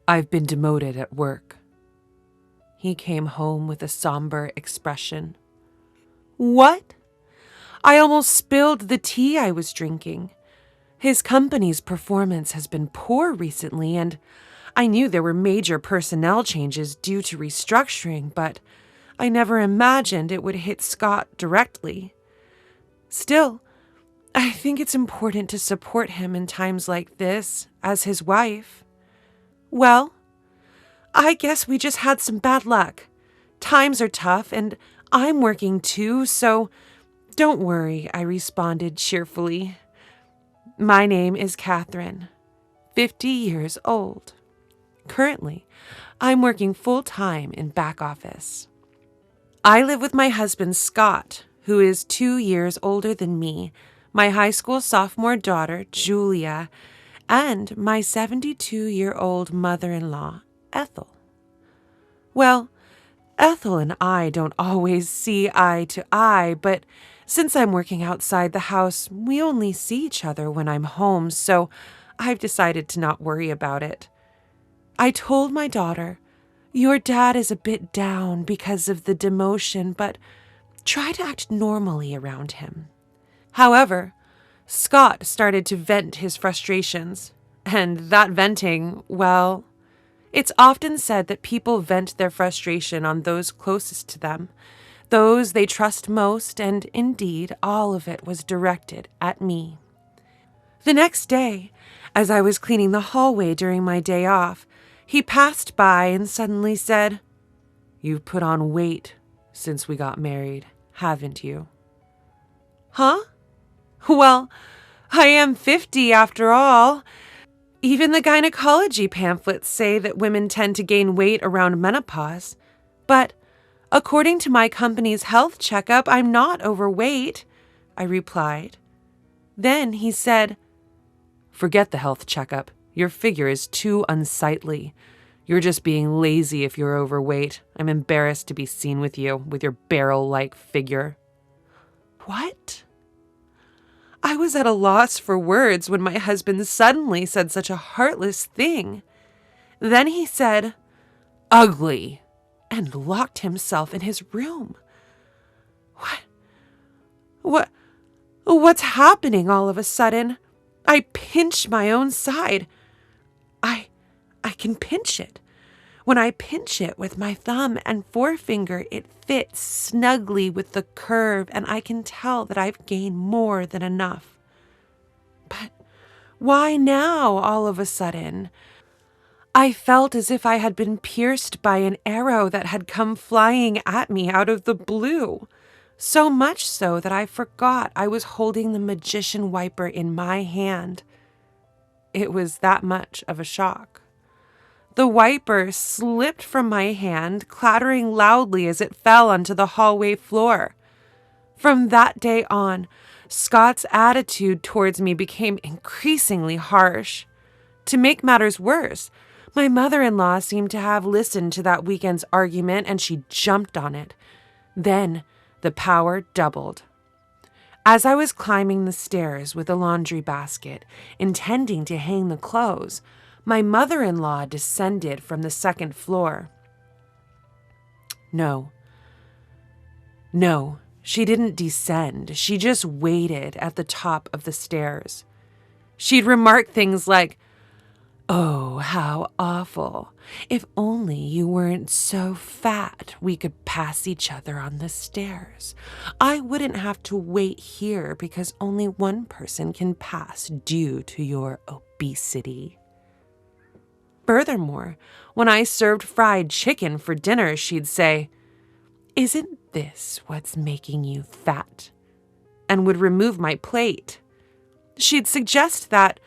I've been demoted at work. He came home with a somber expression. What? I almost spilled the tea I was drinking. His company's performance has been poor recently, and I knew there were major personnel changes due to restructuring, but I never imagined it would hit Scott directly. Still, I think it's important to support him in times like this, as his wife. Well, I guess we just had some bad luck. Times are tough, and I'm working too, so don't worry, I responded cheerfully. My name is Catherine, 50 years old. Currently, I'm working full-time in back office. I live with my husband, Scott, who is 2 years older than me, my high school sophomore daughter, Julia, and my 72-year-old mother-in-law, Ethel. Well, Ethel and I don't always see eye to eye, but since I'm working outside the house, we only see each other when I'm home, so I've decided to not worry about it. I told my daughter, your dad is a bit down because of the demotion, but try to act normally around him. However, Scott started to vent his frustrations, and that venting, well, it's often said that people vent their frustration on those closest to them, those they trust most, and indeed, all of it was directed at me. The next day, as I was cleaning the hallway during my day off, he passed by and suddenly said, "You've put on weight since we got married, haven't you?" Huh? Well, I am 50 after all. Even the gynecology pamphlets say that women tend to gain weight around menopause. But according to my company's health checkup, I'm not overweight, I replied. Then he said, "Forget the health checkup. Your figure is too unsightly. You're just being lazy if you're overweight. I'm embarrassed to be seen with you, with your barrel-like figure." What? I was at a loss for words when my husband suddenly said such a heartless thing. Then he said, "Ugly," and locked himself in his room. What's happening all of a sudden? I pinch my own side. I can pinch it. When I pinch it with my thumb and forefinger, it fits snugly with the curve, and I can tell that I've gained more than enough. But why now, all of a sudden? I felt as if I had been pierced by an arrow that had come flying at me out of the blue. So much so that I forgot I was holding the magician wiper in my hand. It was that much of a shock. The wiper slipped from my hand, clattering loudly as it fell onto the hallway floor. From that day on, Scott's attitude towards me became increasingly harsh. To make matters worse, my mother-in-law seemed to have listened to that weekend's argument, and she jumped on it. Then the power doubled. As I was climbing the stairs with a laundry basket, intending to hang the clothes, my mother-in-law descended from the second floor. No, she didn't descend. She just waited at the top of the stairs. She'd remark things like, "Oh, how awful. If only you weren't so fat, we could pass each other on the stairs. I wouldn't have to wait here because only one person can pass due to your obesity." Furthermore, when I served fried chicken for dinner, she'd say, "Isn't this what's making you fat?" and would remove my plate. She'd suggest that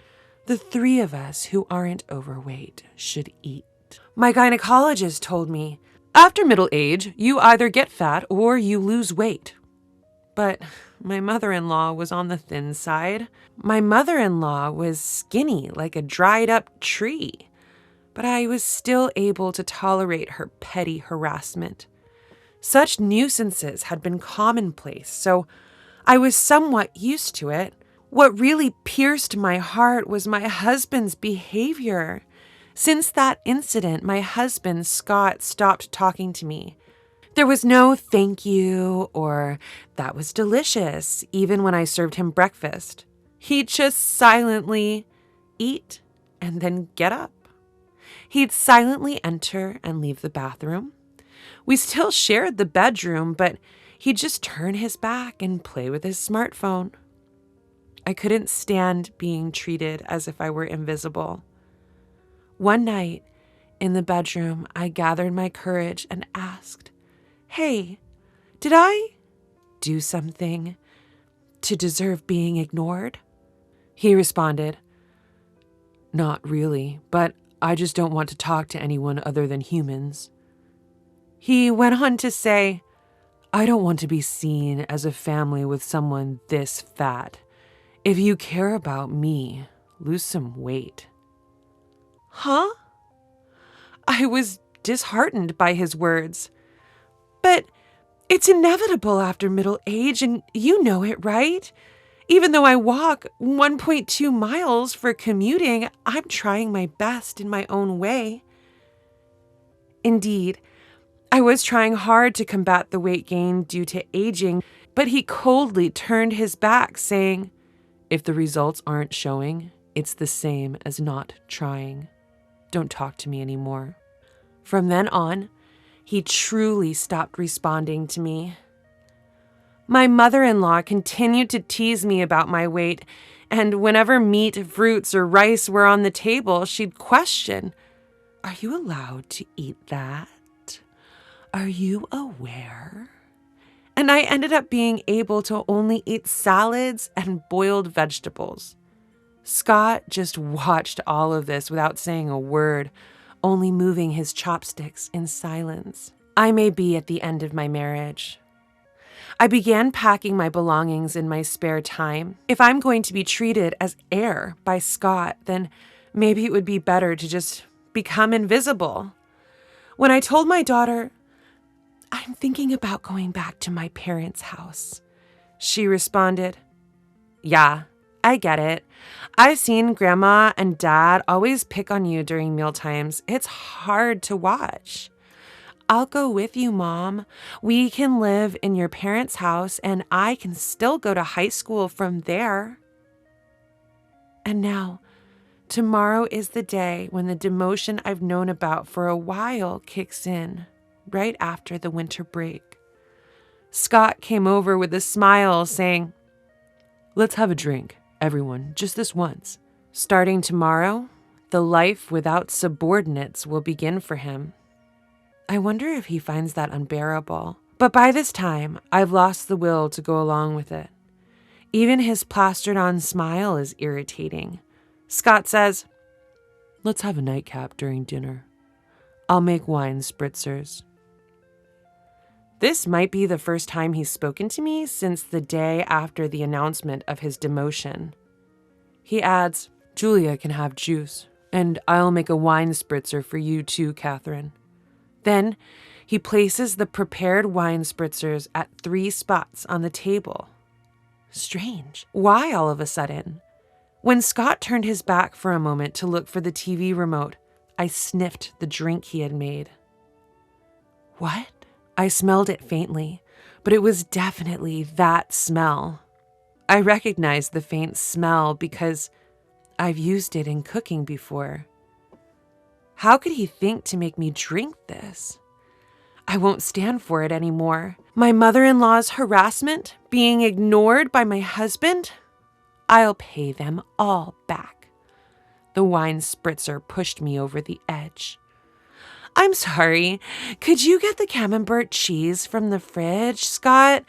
the three of us who aren't overweight should eat. My gynecologist told me, "After middle age, you either get fat or you lose weight." But my mother-in-law was on the thin side. My mother-in-law was skinny like a dried-up tree. But I was still able to tolerate her petty harassment. Such nuisances had been commonplace, so I was somewhat used to it. What really pierced my heart was my husband's behavior. Since that incident, my husband, Scott, stopped talking to me. There was no thank you or that was delicious, even when I served him breakfast. He'd just silently eat and then get up. He'd silently enter and leave the bathroom. We still shared the bedroom, but he'd just turn his back and play with his smartphone. I couldn't stand being treated as if I were invisible. One night, in the bedroom, I gathered my courage and asked, "Hey, did I do something to deserve being ignored?" He responded, "Not really, but I just don't want to talk to anyone other than humans." He went on to say, "I don't want to be seen as a family with someone this fat. If you care about me, lose some weight." Huh? I was disheartened by his words. But it's inevitable after middle age, and you know it, right? Even though I walk 1.2 miles for commuting, I'm trying my best in my own way. Indeed, I was trying hard to combat the weight gain due to aging, but he coldly turned his back, saying, "If the results aren't showing, it's the same as not trying. Don't talk to me anymore." From then on, he truly stopped responding to me. My mother-in-law continued to tease me about my weight, and whenever meat, fruits, or rice were on the table, she'd question, "Are you allowed to eat that? Are you aware?" And I ended up being able to only eat salads and boiled vegetables. Scott just watched all of this without saying a word, only moving his chopsticks in silence. I may be at the end of my marriage. I began packing my belongings in my spare time. If I'm going to be treated as heir by Scott, then maybe it would be better to just become invisible. When I told my daughter, "I'm thinking about going back to my parents' house," she responded, "Yeah, I get it. I've seen Grandma and Dad always pick on you during mealtimes. It's hard to watch. I'll go with you, Mom. We can live in your parents' house and I can still go to high school from there." And now, tomorrow is the day when the demotion I've known about for a while kicks in, right after the winter break. Scott came over with a smile, saying, "Let's have a drink, everyone, just this once." Starting tomorrow, the life without subordinates will begin for him. I wonder if he finds that unbearable. But by this time, I've lost the will to go along with it. Even his plastered-on smile is irritating. Scott says, "Let's have a nightcap during dinner. I'll make wine spritzers." This might be the first time he's spoken to me since the day after the announcement of his demotion. He adds, "Julia can have juice, and I'll make a wine spritzer for you too, Catherine." Then he places the prepared wine spritzers at 3 spots on the table. Strange. Why all of a sudden? When Scott turned his back for a moment to look for the TV remote, I sniffed the drink he had made. What? I smelled it faintly, but it was definitely that smell. I recognized the faint smell because I've used it in cooking before. How could he think to make me drink this? I won't stand for it anymore. My mother-in-law's harassment, being ignored by my husband? I'll pay them all back. The wine spritzer pushed me over the edge. "I'm sorry. Could you get the camembert cheese from the fridge, Scott?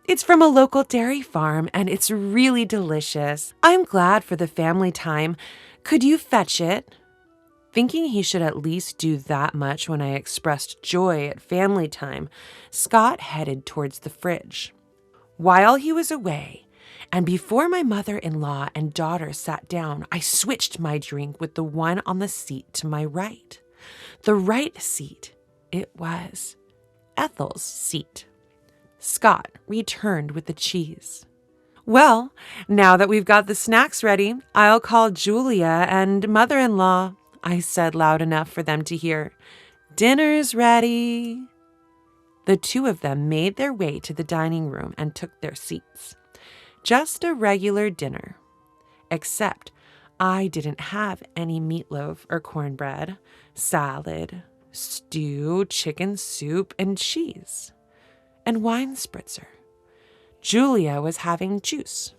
It's from a local dairy farm, and it's really delicious. I'm glad for the family time. Could you fetch it?" Thinking he should at least do that much when I expressed joy at family time, Scott headed towards the fridge. While he was away, and before my mother-in-law and daughter sat down, I switched my drink with the one on the seat to my right. The right seat, it was Ethel's seat. Scott returned with the cheese. "Well, now that we've got the snacks ready, I'll call Julia and mother-in-law. I said loud enough for them to hear. "Dinner's ready." The two of them made their way to the dining room and took their seats. Just a regular dinner. Except I didn't have any meatloaf or cornbread, salad, stew, chicken soup, and cheese, and wine spritzer. Julia was having juice.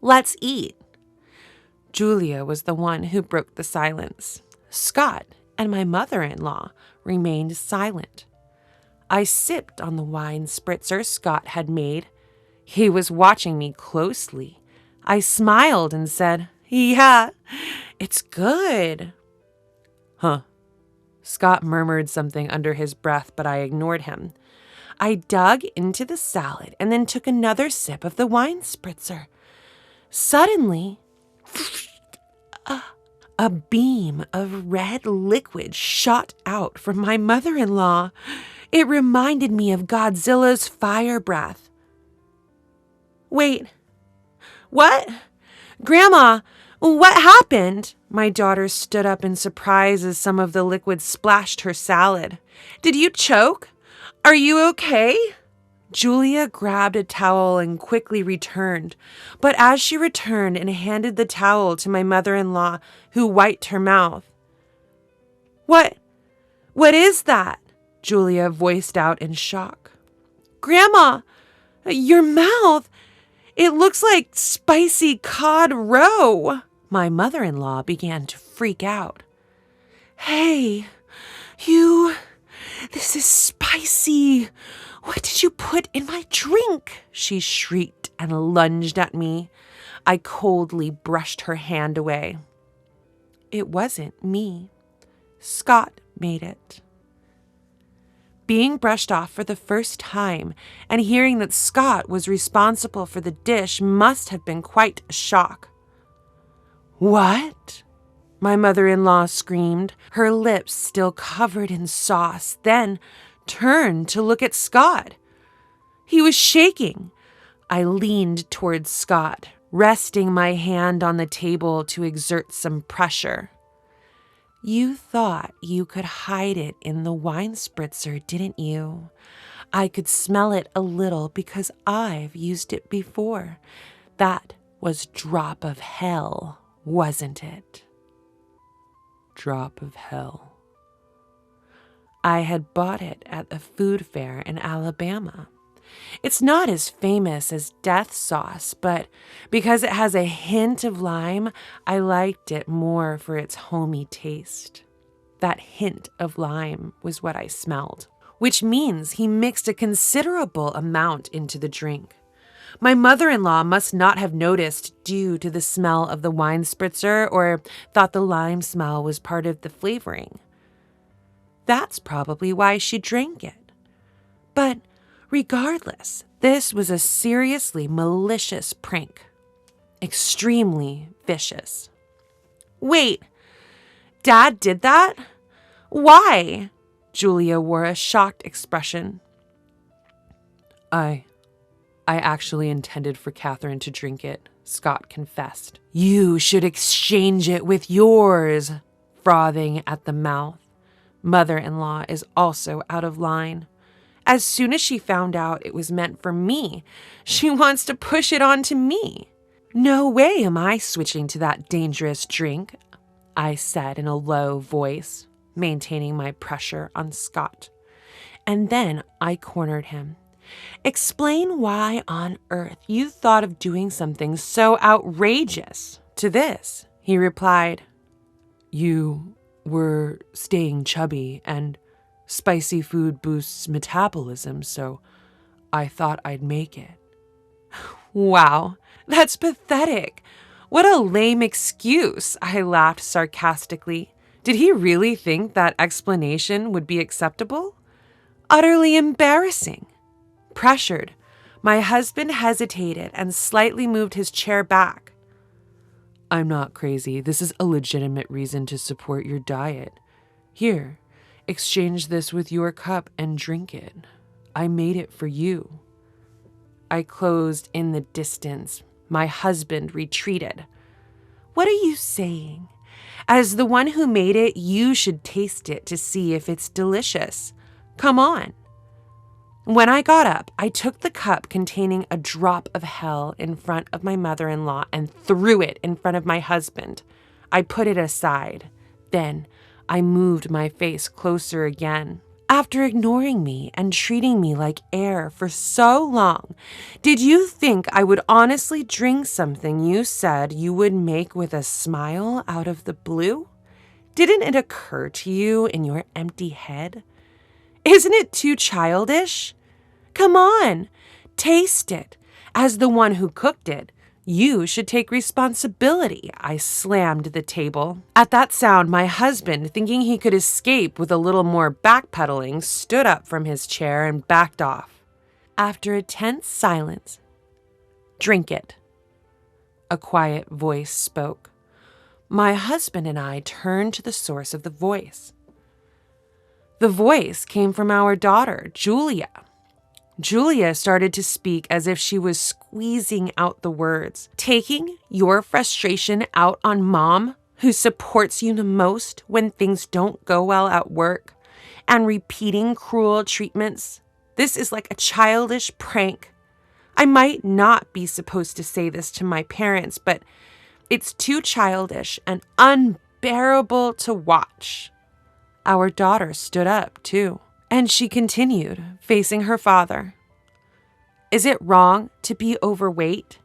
"Let's eat." Julia was the one who broke the silence. Scott and my mother-in-law remained silent. I sipped on the wine spritzer Scott had made. He was watching me closely. I smiled and said, "Yeah, it's good." "Huh." Scott murmured something under his breath, but I ignored him. I dug into the salad and then took another sip of the wine spritzer. Suddenly, a beam of red liquid shot out from my mother-in-law. It reminded me of Godzilla's fire breath. "Wait, what? Grandma, what happened?" My daughter stood up in surprise as some of the liquid splashed her salad. "Did you choke? Are you okay?" Julia grabbed a towel and quickly returned, but as she returned and handed the towel to my mother-in-law, who wiped her mouth. What is that?" Julia voiced out in shock. "Grandma, your mouth, it looks like spicy cod roe." My mother-in-law began to freak out. "Hey, this is spicy. What did you put in my drink?" she shrieked and lunged at me. I coldly brushed her hand away. It wasn't me. Scott made it. Being brushed off for the first time and hearing that Scott was responsible for the dish must have been quite a shock. "What?" my mother-in-law screamed, her lips still covered in sauce, then turned to look at Scott. He was shaking. I leaned towards Scott, resting my hand on the table to exert some pressure. "You thought you could hide it in the wine spritzer, didn't you? I could smell it a little because I've used it before. That was drop of hell, wasn't it?" Drop of hell. I had bought it at a food fair in Alabama. It's not as famous as death sauce, but because it has a hint of lime, I liked it more for its homey taste. That hint of lime was what I smelled, which means he mixed a considerable amount into the drink. My mother-in-law must not have noticed due to the smell of the wine spritzer or thought the lime smell was part of the flavoring. That's probably why she drank it. But regardless, this was a seriously malicious prank. Extremely vicious. "Wait, Dad did that? Why?" Julia wore a shocked expression. I actually intended for Catherine to drink it," Scott confessed. "You should exchange it with yours," frothing at the mouth. Mother-in-law is also out of line. As soon as she found out it was meant for me, she wants to push it on to me. "No way am I switching to that dangerous drink," I said in a low voice, maintaining my pressure on Scott. And then I cornered him. "Explain why on earth you thought of doing something so outrageous." To this, he replied, "You were staying chubby, and spicy food boosts metabolism, so I thought I'd make it." Wow, that's pathetic. What a lame excuse, I laughed sarcastically. Did he really think that explanation would be acceptable? Utterly embarrassing. Pressured, my husband hesitated and slightly moved his chair back. "I'm not crazy. This is a legitimate reason to support your diet. Here, exchange this with your cup and drink it. I made it for you." I closed in the distance. My husband retreated. "What are you saying? As the one who made it, you should taste it to see if it's delicious. Come on. When I got up, I took the cup containing a drop of hell in front of my mother-in-law and threw it in front of my husband. I put it aside. Then I moved my face closer again. After ignoring me and treating me like air for so long, did you think I would honestly drink something you said you would make with a smile out of the blue? Didn't it occur to you in your empty head? Isn't it too childish? Come on, taste it. As the one who cooked it, you should take responsibility. I slammed the table. At that sound, my husband, thinking he could escape with a little more backpedaling, stood up from his chair and backed off. After a tense silence, "Drink it," a quiet voice spoke. My husband and I turned to the source of the voice. The voice came from our daughter, Julia. Julia started to speak as if she was squeezing out the words. "Taking your frustration out on Mom, who supports you the most when things don't go well at work, and repeating cruel treatments. This is like a childish prank. I might not be supposed to say this to my parents, but it's too childish and unbearable to watch." Our daughter stood up, too. And she continued, facing her father. "Is it wrong to be overweight?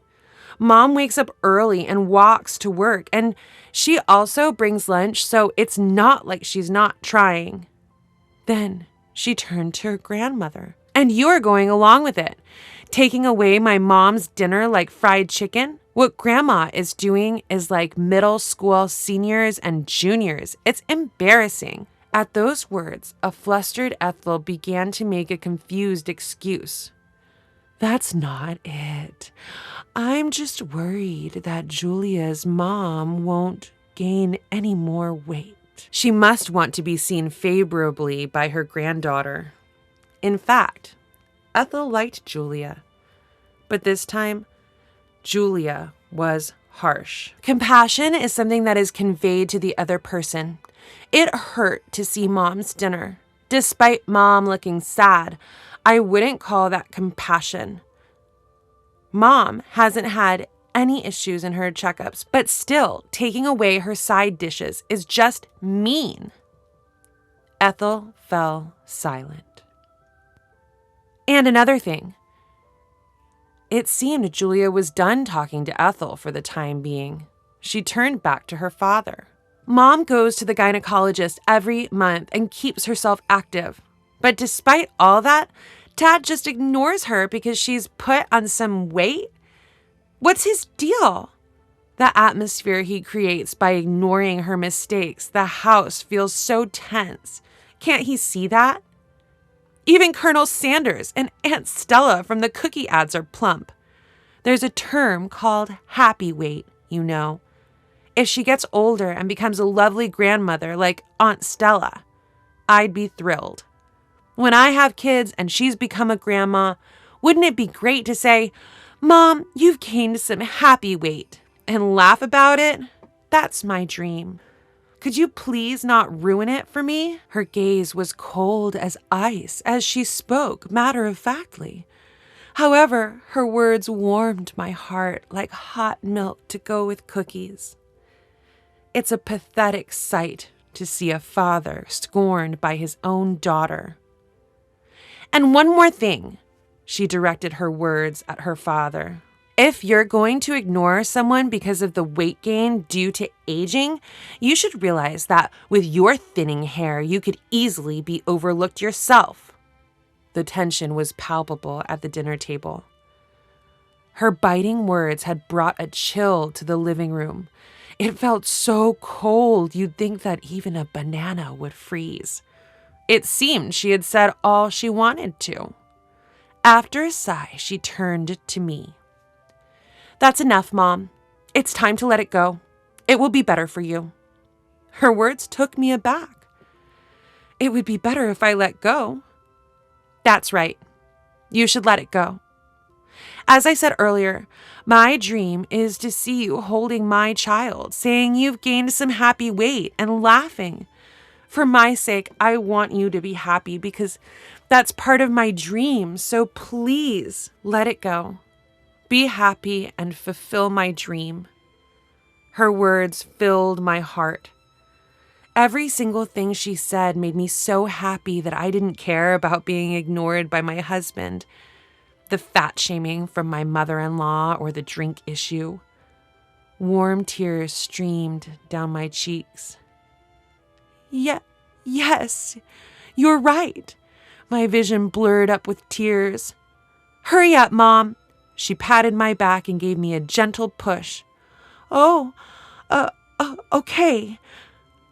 Mom wakes up early and walks to work, and she also brings lunch, so it's not like she's not trying." Then she turned to her grandmother. "And you're going along with it, taking away my mom's dinner like fried chicken? What Grandma is doing is like middle school seniors and juniors. It's embarrassing." At those words, a flustered Ethel began to make a confused excuse. "That's not it. I'm just worried that Julia's mom won't gain any more weight." She must want to be seen favorably by her granddaughter. In fact, Ethel liked Julia. But this time, Julia was harsh. Compassion is something that is conveyed to the other person. It hurt to see Mom's dinner. Despite Mom looking sad, I wouldn't call that compassion. Mom hasn't had any issues in her checkups, but still, taking away her side dishes is just mean. Ethel fell silent. And another thing. It seemed Julia was done talking to Ethel for the time being. She turned back to her father. "Mom goes to the gynecologist every month and keeps herself active. But despite all that, Dad just ignores her because she's put on some weight? What's his deal?" The atmosphere he creates by ignoring her mistakes, the house feels so tense. Can't he see that? Even Colonel Sanders and Aunt Stella from the cookie ads are plump. There's a term called happy weight, you know. If she gets older and becomes a lovely grandmother like Aunt Stella, I'd be thrilled. When I have kids and she's become a grandma, wouldn't it be great to say, "Mom, you've gained some happy weight," and laugh about it? That's my dream. Could you please not ruin it for me? Her gaze was cold as ice as she spoke matter-of-factly. However, her words warmed my heart like hot milk to go with cookies. It's a pathetic sight to see a father scorned by his own daughter. And one more thing, she directed her words at her father. If you're going to ignore someone because of the weight gain due to aging, you should realize that with your thinning hair, you could easily be overlooked yourself. The tension was palpable at the dinner table. Her biting words had brought a chill to the living room. It felt so cold you'd think that even a banana would freeze. It seemed she had said all she wanted to. After a sigh, she turned to me. "That's enough, Mom. It's time to let it go. It will be better for you." Her words took me aback. It would be better if I let go. That's right. You should let it go. As I said earlier, my dream is to see you holding my child, saying you've gained some happy weight and laughing. For my sake, I want you to be happy because that's part of my dream. So please let it go. Be happy and fulfill my dream. Her words filled my heart. Every single thing she said made me so happy that I didn't care about being ignored by my husband, the fat shaming from my mother-in-law, or the drink issue. Warm tears streamed down my cheeks. Yes, you're right. My vision blurred up with tears. Hurry up, Mom. She patted my back and gave me a gentle push. Okay.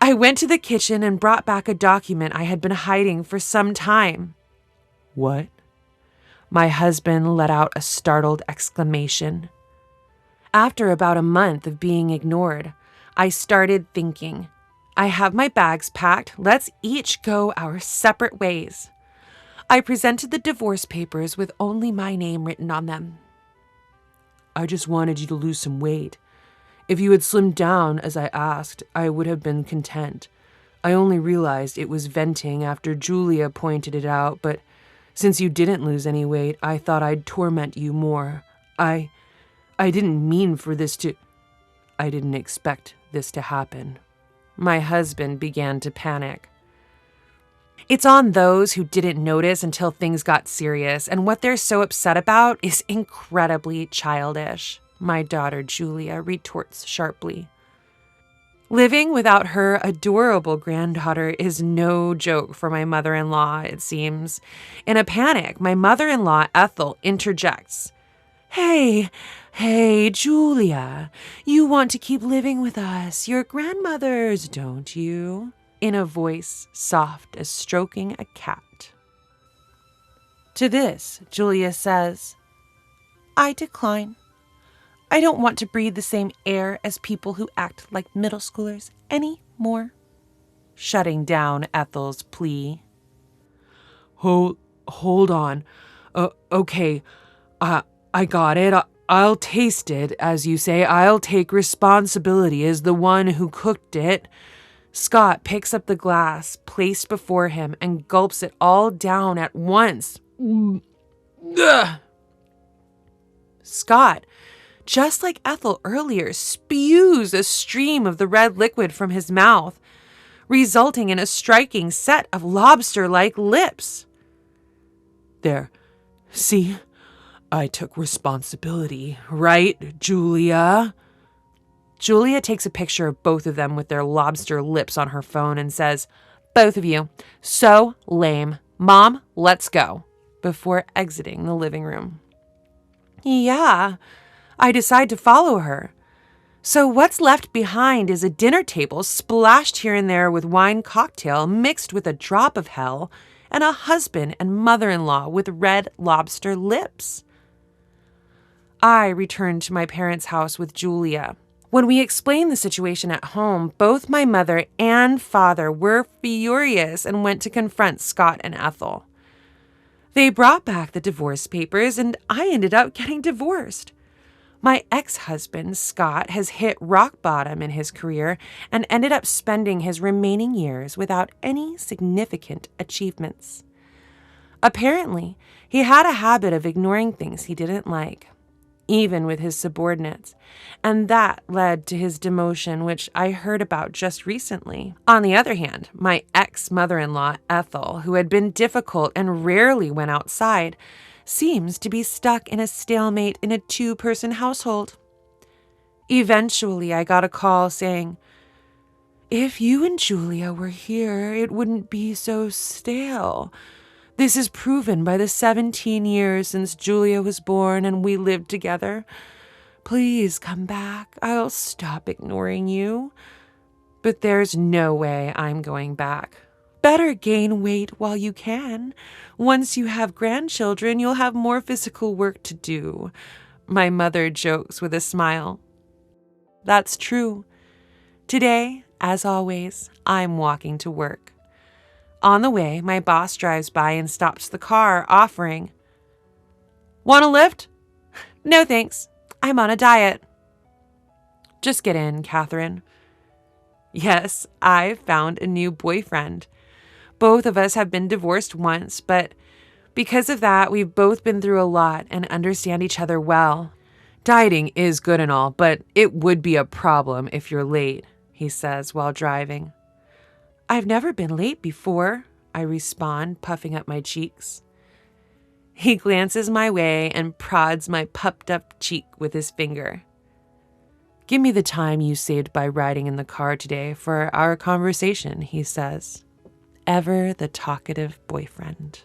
I went to the kitchen and brought back a document I had been hiding for some time. What? My husband let out a startled exclamation. After about a month of being ignored, I started thinking, I have my bags packed. Let's each go our separate ways. I presented the divorce papers with only my name written on them. I just wanted you to lose some weight. If you had slimmed down as I asked, I would have been content. I only realized it was venting after Julia pointed it out, but since you didn't lose any weight, I thought I'd torment you more. I didn't mean for this to... I didn't expect this to happen. My husband began to panic. It's on those who didn't notice until things got serious, and what they're so upset about is incredibly childish, my daughter Julia retorts sharply. Living without her adorable granddaughter is no joke for my mother-in-law, it seems. In a panic, my mother-in-law Ethel interjects. Hey, Julia, you want to keep living with us, your grandmothers, don't you? In a voice soft as stroking a cat. To this, Julia says, I decline. I don't want to breathe the same air as people who act like middle schoolers anymore. Shutting down Ethel's plea. Hold on. Okay, I got it. I'll taste it, as you say. I'll take responsibility as the one who cooked it. Scott picks up the glass placed before him and gulps it all down at once. Ugh. Scott, just like Ethel earlier, spews a stream of the red liquid from his mouth, resulting in a striking set of lobster-like lips. There, see? I took responsibility, right, Julia? Julia takes a picture of both of them with their lobster lips on her phone and says, both of you, so lame. Mom, let's go, before exiting the living room. Yeah, I decide to follow her. So what's left behind is a dinner table splashed here and there with wine cocktail mixed with a drop of hell and a husband and mother-in-law with red lobster lips. I returned to my parents' house with Julia. When we explained the situation at home, both my mother and father were furious and went to confront Scott and Ethel. They brought back the divorce papers, and I ended up getting divorced. My ex-husband, Scott, has hit rock bottom in his career and ended up spending his remaining years without any significant achievements. Apparently, he had a habit of ignoring things he didn't like, even with his subordinates, and that led to his demotion, which I heard about just recently. On the other hand, my ex-mother-in-law, Ethel, who had been difficult and rarely went outside, seems to be stuck in a stalemate in a two-person household. Eventually, I got a call saying, if you and Julia were here, it wouldn't be so stale. This is proven by the 17 years since Julia was born and we lived together. Please come back. I'll stop ignoring you. But there's no way I'm going back. Better gain weight while you can. Once you have grandchildren, you'll have more physical work to do. My mother jokes with a smile. That's true. Today, as always, I'm walking to work. On the way, my boss drives by and stops the car, offering, "Want a lift?" No thanks. I'm on a diet. Just get in, Catherine. Yes, I've found a new boyfriend. Both of us have been divorced once, but because of that, we've both been through a lot and understand each other well. Dieting is good and all, but it would be a problem if you're late, he says while driving. I've never been late before, I respond, puffing up my cheeks. He glances my way and prods my puffed up cheek with his finger. Give me the time you saved by riding in the car today for our conversation, he says. Ever the talkative boyfriend.